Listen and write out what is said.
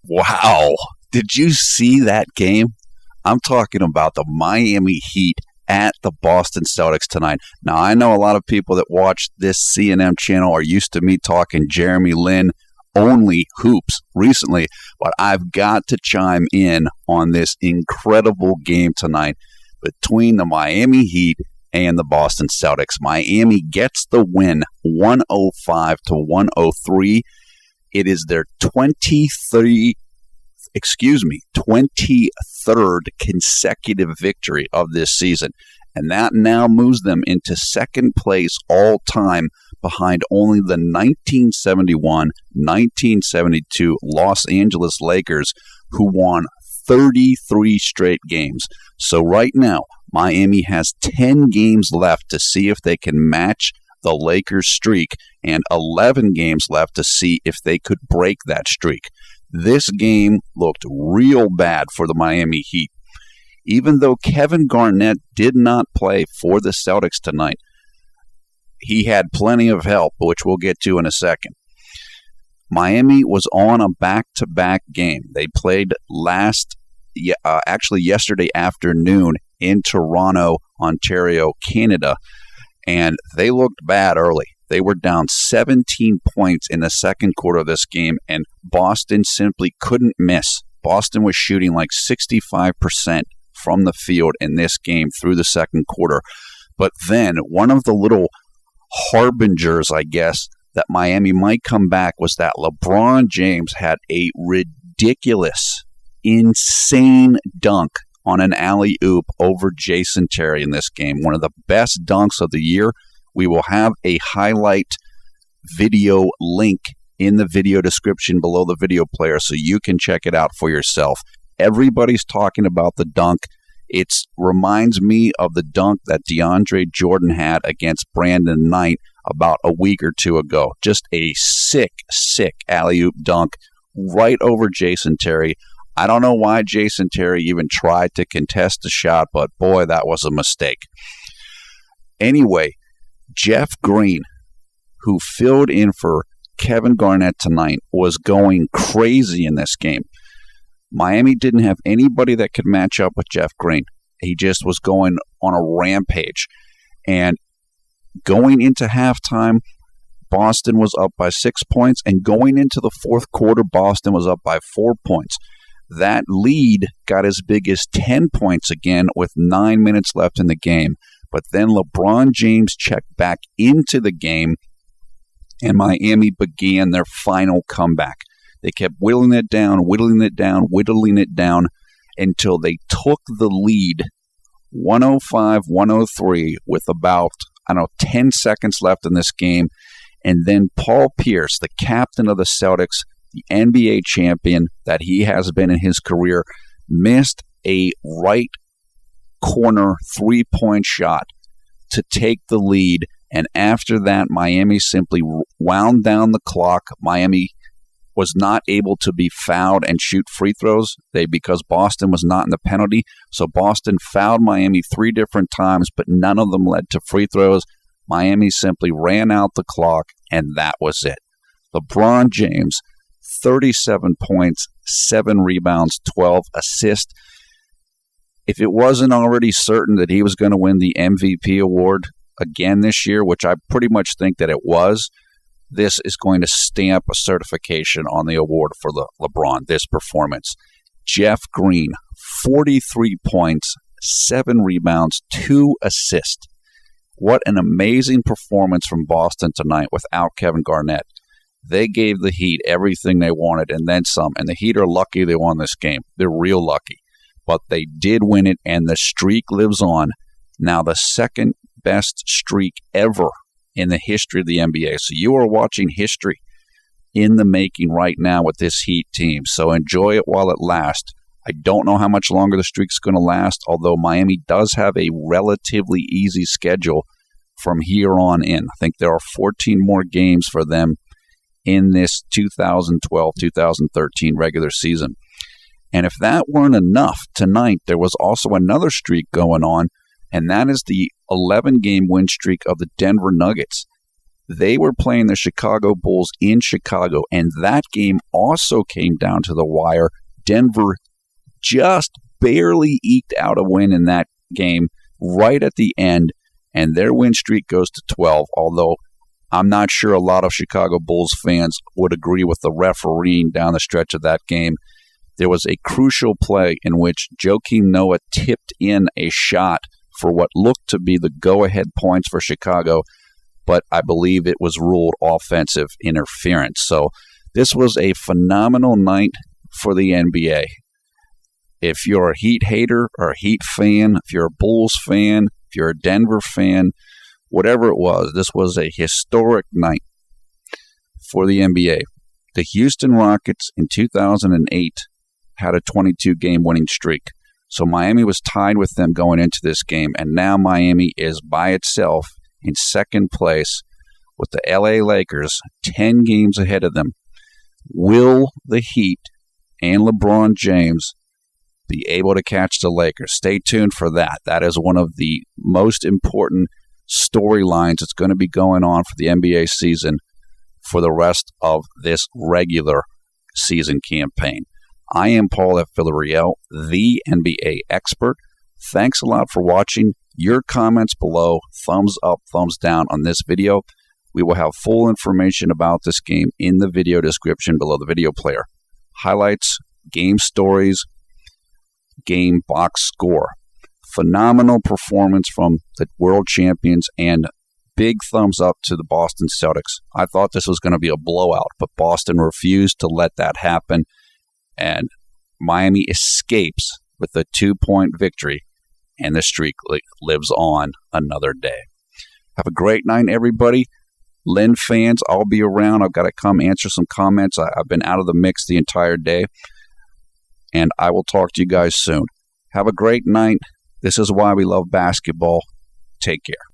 Wow. Did you see that game? I'm talking about the Miami Heat at the Boston Celtics tonight. Now, I know a lot of people that watch this C&M channel are used to me talking Jeremy Lin only hoops recently, but I've got to chime in on this incredible game tonight between the Miami Heat and the Boston Celtics. Miami gets the win 105-103. It is their 23rd consecutive victory of this season. And that now moves them into second place all time behind only the 1971-1972 Los Angeles Lakers, who won 33 straight games. So right now, Miami has 10 games left to see if they can match the Lakers' streak and 11 games left to see if they could break that streak. This game looked real bad for the Miami Heat. Even though Kevin Garnett did not play for the Celtics tonight, he had plenty of help, which we'll get to in a second. Miami was on a back-to-back game. They played yesterday afternoon in Toronto, Ontario, Canada, and they looked bad early. They were down 17 points in the second quarter of this game, and Boston simply couldn't miss. Boston was shooting like 65% from the field in this game through the second quarter. But then one of the little harbingers, I guess, that Miami might come back was that LeBron James had a ridiculous, insane dunk on an alley-oop over Jason Terry in this game. One of the best dunks of the year. We will have a highlight video link in the video description below the video player so you can check it out for yourself. Everybody's talking about the dunk. It reminds me of the dunk that DeAndre Jordan had against Brandon Knight about a week or two ago. Just a sick alley-oop dunk right over Jason Terry. I don't know why Jason Terry even tried to contest the shot, but boy, that was a mistake. Anyway, Jeff Green, who filled in for Kevin Garnett tonight, was going crazy in this game. Miami didn't have anybody that could match up with Jeff Green. He just was going on a rampage. And going into halftime, Boston was up by 6 points. And going into the fourth quarter, Boston was up by 4 points. That lead got as big as 10 points again with 9 minutes left in the game. But then LeBron James checked back into the game, and Miami began their final comeback. They kept whittling it down until they took the lead 105-103 with about, 10 seconds left in this game. And then Paul Pierce, the captain of the Celtics, the NBA champion that he has been in his career, missed a right corner three-point shot to take the lead. And after that, Miami simply wound down the clock. Miami was not able to be fouled and shoot free throws because Boston was not in the penalty. So Boston fouled Miami 3 different times, but none of them led to free throws. Miami simply ran out the clock, and that was it. LeBron James, 37 points, 7 rebounds, 12 assists. If it wasn't already certain that he was going to win the MVP award again this year, which I pretty much think that it was, this is going to stamp a certification on the award for LeBron, this performance. Jeff Green, 43 points, 7 rebounds, 2 assists. What an amazing performance from Boston tonight without Kevin Garnett. They gave the Heat everything they wanted and then some, and the Heat are lucky they won this game. They're real lucky. But they did win it, and the streak lives on. Now the second best streak ever in the history of the NBA. So you are watching history in the making right now with this Heat team. So enjoy it while it lasts. I don't know how much longer the streak's going to last, although Miami does have a relatively easy schedule from here on in. I think there are 14 more games for them in this 2012-2013 regular season. And if that weren't enough, tonight there was also another streak going on, and that is the 11-game win streak of the Denver Nuggets. They were playing the Chicago Bulls in Chicago, and that game also came down to the wire. Denver just barely eked out a win in that game right at the end, and their win streak goes to 12, although I'm not sure a lot of Chicago Bulls fans would agree with the refereeing down the stretch of that game. There was a crucial play in which Joakim Noah tipped in a shot for what looked to be the go-ahead points for Chicago, but I believe it was ruled offensive interference. So this was a phenomenal night for the NBA. If you're a Heat hater or a Heat fan, if you're a Bulls fan, if you're a Denver fan, whatever it was, this was a historic night for the NBA. The Houston Rockets in 2008 had a 22-game winning streak. So Miami was tied with them going into this game, and now Miami is by itself in second place with the LA Lakers 10 games ahead of them. Will the Heat and LeBron James be able to catch the Lakers? Stay tuned for that. That is one of the most important storylines that's going to be going on for the NBA season for the rest of this regular season campaign. I am Paul F. Villarreal, the NBA expert. Thanks a lot for watching. Your comments below, thumbs up, thumbs down on this video. We will have full information about this game in the video description below the video player. Highlights, game stories, game box score. Phenomenal performance from the world champions, and big thumbs up to the Boston Celtics. I thought this was going to be a blowout, but Boston refused to let that happen, and Miami escapes with a 2-point victory, and the streak lives on another day. Have a great night, everybody. Lynn fans, I'll be around. I've got to come answer some comments. I've been out of the mix the entire day, and I will talk to you guys soon. Have a great night. This is why we love basketball. Take care.